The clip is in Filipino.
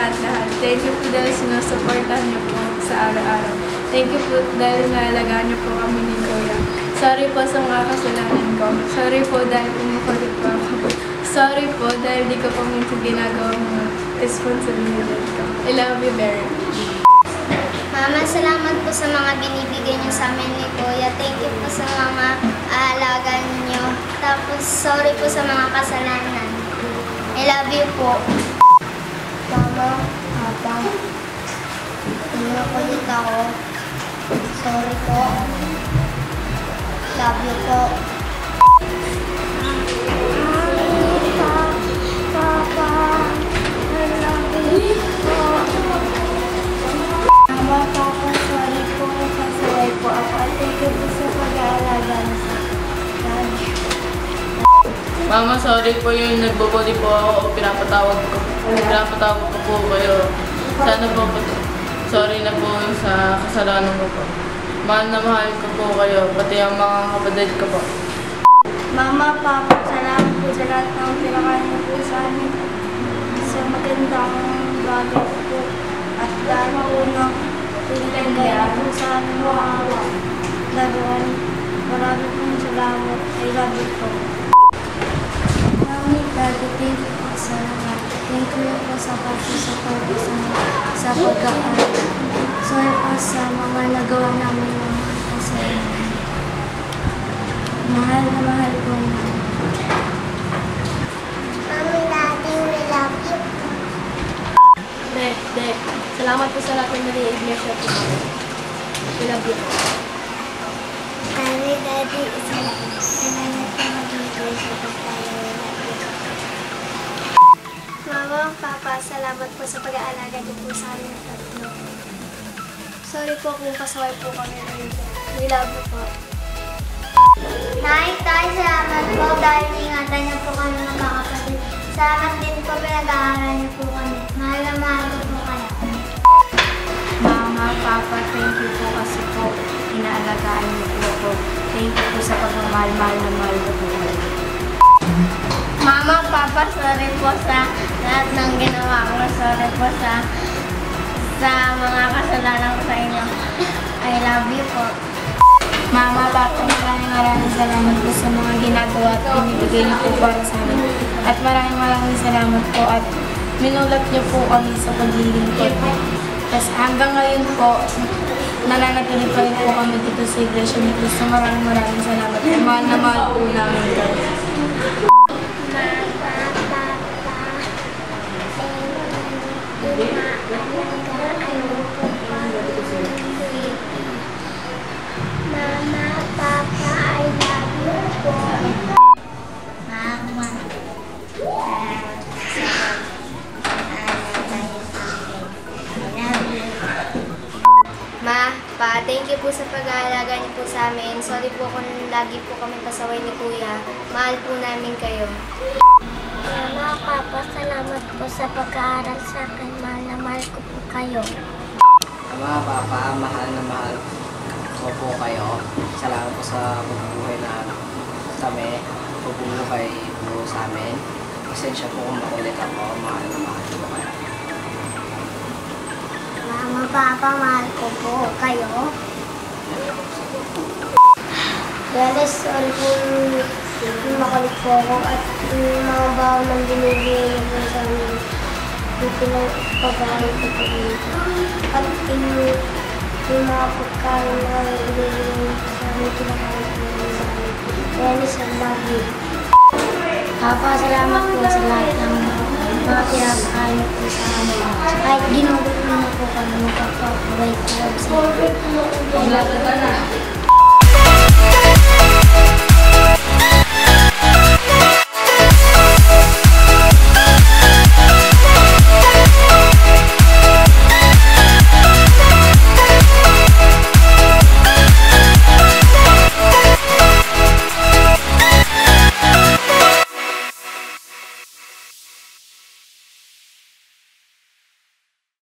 lahat-lahat. Thank you po dahil sinusuportahan niyo po sa araw-araw. Thank you po dahil naalagaan niyo po kami ni Kuya. Sorry po sa mga kasalanan ko. Sorry po dahil pumukulit po ako. Sorry po dahil di ko po minsan ginagawa mga responsibilidad ko. I love you very much. Mama, salamat po sa mga binibigay niyo sa amin ni Kuya. Thank you po sa mga aalaga niyo. Tapos, sorry po sa mga kasalanan. I love you po. Mama, Papa, pinukulit ako. Sorry po. Love you po. Papa, I love you po. Mama, Papa, sorry po. Kasaway po ako. Thank you po sa pag-aalaga sa akin. Mama, sorry po yung nagbubuli po ako o pinapatawag ko po kayo. Sana po, sorry na po sa kasalanan ko po. Mahal na mahal ko po kayo, pati ang mga kapatid ko po. Mama, Papa, salamat po sa lahat ng pinakain niyo po sa amin. Sa magandang bagay po. At dahil po ng pinagay po sa aming mga laruan. Marami pong salamat. I love you po. Mami, Daddy, thank you po sa lahat. Thank you po sa pag-support sa pag-aaral. Sorry po sa mga nagawa namin ng kasalanan. Mahal na mahal po namin. Mami, Daddy, we love you. Dek, salamat po sa lahat ng nare-iglesia po kami. We love you. Mami, Daddy, salamat po mag-iglesia po tayo. Mama, Papa, salamat po sa pag-aalaga niyo po sa amin tatlo. Sorry po kung pasaway po kami ngayon. We love you po. Nay, Tay, salamat po dahil ingatan niyo po kami magkakapatid. Salamat din po pinag-aaral niyo po kami. Mahal na mahal ko po kayo. Mama, Papa, thank you po kasi po inaalagaan niyo po ako. Thank you po sa pagmamahal na mahal ko po. Mama, Papa, sorry po sa lahat ng ginawa ko. Sorry po sa mga kasalanan ko sa inyo. I love you po. Mama, Papa, maraming salamat po sa mga ginagawa at binibigay niyo po para sa amin. At maraming salamat po at minulat niyo po kami sa paglilingkod. Tapos hanggang ngayon po, nananatili pa rin po kami dito sa Iglesia ni Cristo. Maraming salamat. Mahal na mahal po namin kayo. Mama, Papa, I love you po. Mama, Ma, Pa, thank you po sa pag-aalaga niyo po sa amin. Sorry po kung lagi po kami pasaway ni Kuya. Mahal po namin kayo. Mama, Papa, salamat po sa pag-aaral sa akin. Mahal na mahal ko po kayo. Mama, Papa, mahal na mahal ko po kayo. Salamat po sa pagbubuhay na kami. Pagbubuhay po sa amin. Pasensya po kung makulit ako. Mahal na mahal ko kayo. Mama, Papa, mahal ko po kayo. Dahil sorry po yung makulit po ako at yung mga baon ng binibigay niyo po sa amin. Yung pinagpapagalit ko po dito. At yung mga pagkain na binibigay niyo po sa amin, pinakalit po niyo sa amin. Dahil sa love you. Papa, salamat po sa lahat ng mga pinapakain po sa amin. Kahit ginugot mo na po kami, magpapabay po sa amin.